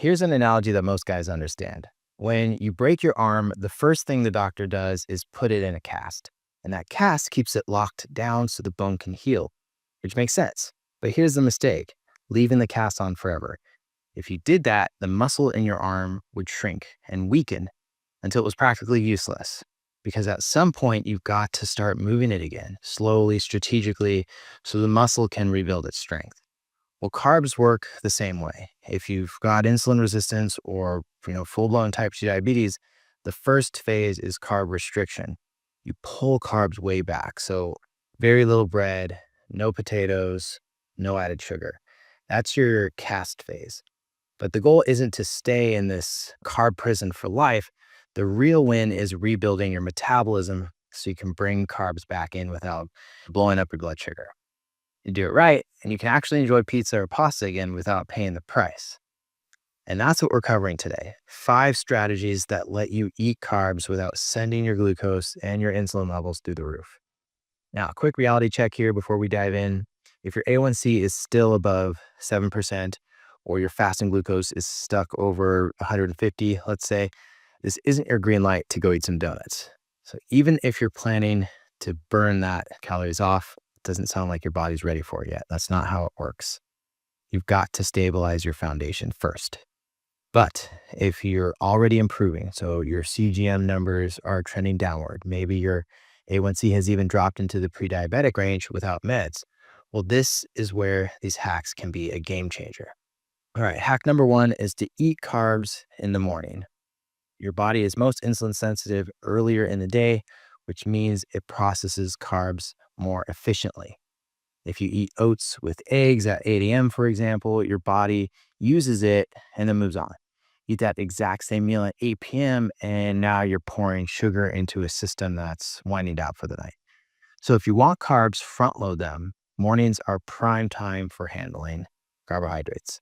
Here's an analogy that most guys understand. When you break your arm, the first thing the doctor does is put it in a cast. And that cast keeps it locked down so the bone can heal, which makes sense. But here's the mistake, leaving the cast on forever. If you did that, the muscle in your arm would shrink and weaken until it was practically useless. Because at some point, you've got to start moving it again, slowly, strategically, so the muscle can rebuild its strength. Well, carbs work the same way. If you've got insulin resistance or full-blown type 2 diabetes, the first phase is carb restriction. You pull carbs way back. So very little bread, no potatoes, no added sugar. That's your cast phase. But the goal isn't to stay in this carb prison for life. The real win is rebuilding your metabolism so you can bring carbs back in without blowing up your blood sugar. You do it right, and you can actually enjoy pizza or pasta again without paying the price. And that's what we're covering today. 5 strategies that let you eat carbs without sending your glucose and your insulin levels through the roof. Now, a quick reality check here before we dive in. If your A1C is still above 7% or your fasting glucose is stuck over 150, let's say, this isn't your green light to go eat some donuts. So even if you're planning to burn that calories off, it doesn't sound like your body's ready for it yet. That's not how it works. You've got to stabilize your foundation first. But if you're already improving, so your CGM numbers are trending downward, maybe your A1C has even dropped into the pre-diabetic range without meds, well, this is where these hacks can be a game changer. All right, hack number 1 is to eat carbs in the morning. Your body is most insulin sensitive earlier in the day, which means it processes carbs more efficiently. If you eat oats with eggs at 8 a.m., for example, your body uses it and then moves on. Eat that exact same meal at 8 p.m., and now you're pouring sugar into a system that's winding down for the night. So if you want carbs, front load them. Mornings are prime time for handling carbohydrates.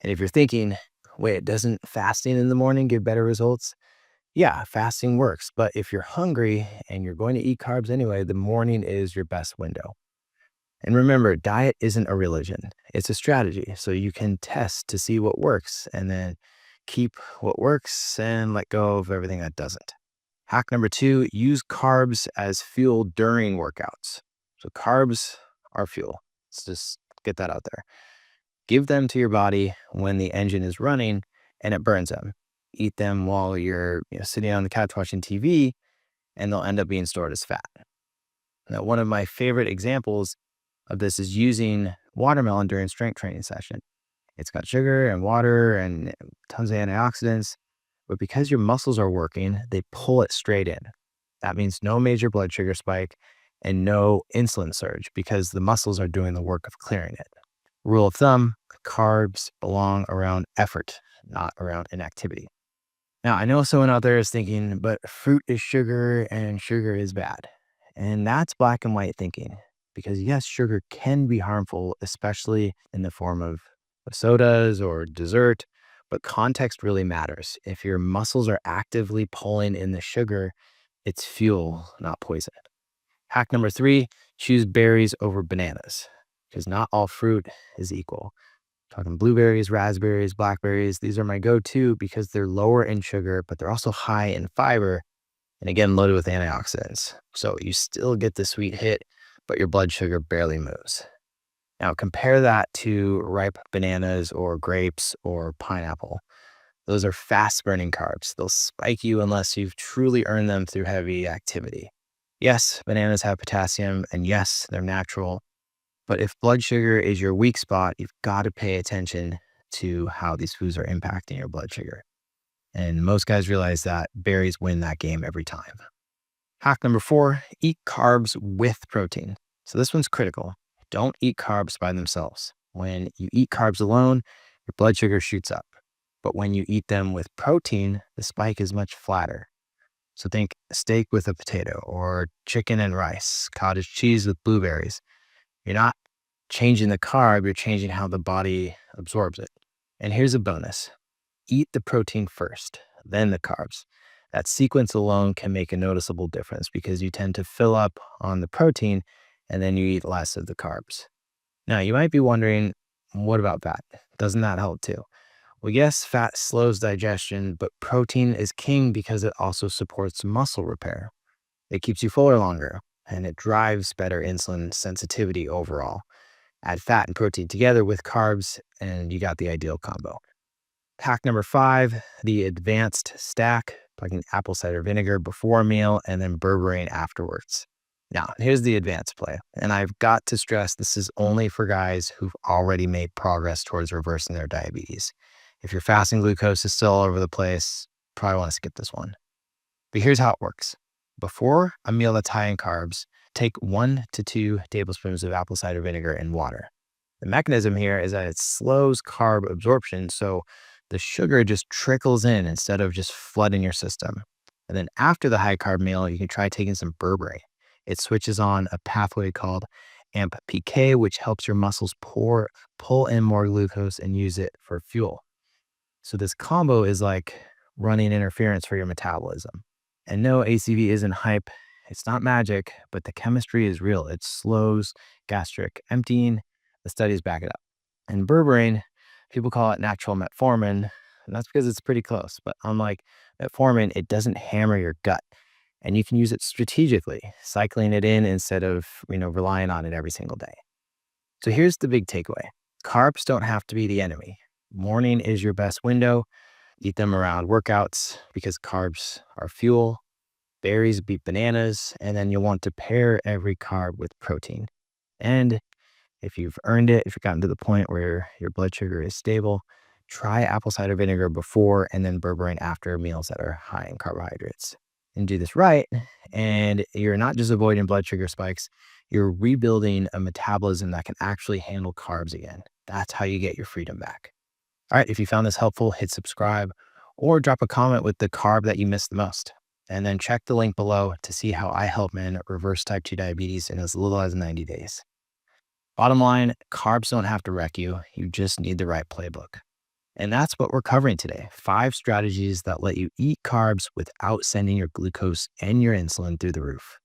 And if you're thinking, wait, doesn't fasting in the morning give better results? Yeah, fasting works. But if you're hungry and you're going to eat carbs anyway, the morning is your best window. And remember, diet isn't a religion. It's a strategy. So you can test to see what works and then keep what works and let go of everything that doesn't. Hack number 2, use carbs as fuel during workouts. So carbs are fuel. Let's just get that out there. Give them to your body when the engine is running and it burns them. Eat them while you're sitting on the couch watching TV, and they'll end up being stored as fat. Now, one of my favorite examples of this is using watermelon during strength training session. It's got sugar and water and tons of antioxidants, but because your muscles are working, they pull it straight in. That means no major blood sugar spike and no insulin surge because the muscles are doing the work of clearing it. Rule of thumb, carbs belong around effort, not around inactivity. Now, I know someone out there is thinking, but fruit is sugar and sugar is bad. And that's black and white thinking. Because yes, sugar can be harmful, especially in the form of sodas or dessert, but context really matters. If your muscles are actively pulling in the sugar, it's fuel, not poison. Hack number 3, choose berries over bananas, because not all fruit is equal. Talking blueberries, raspberries, blackberries, these are my go-to because they're lower in sugar, but they're also high in fiber, and again, loaded with antioxidants. So you still get the sweet hit, but your blood sugar barely moves. Now compare that to ripe bananas or grapes or pineapple. Those are fast burning carbs. They'll spike you unless you've truly earned them through heavy activity. Yes, bananas have potassium, and yes, they're natural. But if blood sugar is your weak spot, you've got to pay attention to how these foods are impacting your blood sugar. And most guys realize that berries win that game every time. Hack number 4, eat carbs with protein. So this one's critical. Don't eat carbs by themselves. When you eat carbs alone, your blood sugar shoots up. But when you eat them with protein, the spike is much flatter. So think steak with a potato or chicken and rice, cottage cheese with blueberries. You're not changing the carb, you're changing how the body absorbs it. And here's a bonus. Eat the protein first, then the carbs. That sequence alone can make a noticeable difference because you tend to fill up on the protein and then you eat less of the carbs. Now, you might be wondering, what about fat? Doesn't that help too? Well, yes, fat slows digestion, but protein is king because it also supports muscle repair. It keeps you fuller longer, and it drives better insulin sensitivity overall. Add fat and protein together with carbs, and you got the ideal combo. Hack number 5, the advanced stack, plugging apple cider vinegar before a meal and then berberine afterwards. Now, here's the advanced play. And I've got to stress this is only for guys who've already made progress towards reversing their diabetes. If your fasting glucose is still all over the place, probably want to skip this one. But here's how it works. Before a meal that's high in carbs, take 1 to 2 tablespoons of apple cider vinegar in water. The mechanism here is that it slows carb absorption, so the sugar just trickles in instead of just flooding your system. And then after the high carb meal, you can try taking some berberine. It switches on a pathway called AMP-PK, which helps your muscles pull in more glucose and use it for fuel. So this combo is like running interference for your metabolism. And no, ACV isn't hype. It's not magic, but the chemistry is real. It slows gastric emptying. The studies back it up. And berberine, people call it natural metformin, and that's because it's pretty close. But unlike metformin, it doesn't hammer your gut, and you can use it strategically, cycling it in instead of relying on it every single day. So here's the big takeaway: carbs don't have to be the enemy. Morning is your best window. Eat them around workouts because carbs are fuel. Berries beat bananas, and then you'll want to pair every carb with protein. And if you've earned it, if you've gotten to the point where your blood sugar is stable, try apple cider vinegar before and then berberine after meals that are high in carbohydrates. And do this right, and you're not just avoiding blood sugar spikes, you're rebuilding a metabolism that can actually handle carbs again. That's how you get your freedom back. All right, if you found this helpful, hit subscribe or drop a comment with the carb that you missed the most. And then check the link below to see how I help men reverse type 2 diabetes in as little as 90 days. Bottom line, carbs don't have to wreck you. You just need the right playbook. And that's what we're covering today. 5 strategies that let you eat carbs without sending your glucose and your insulin through the roof.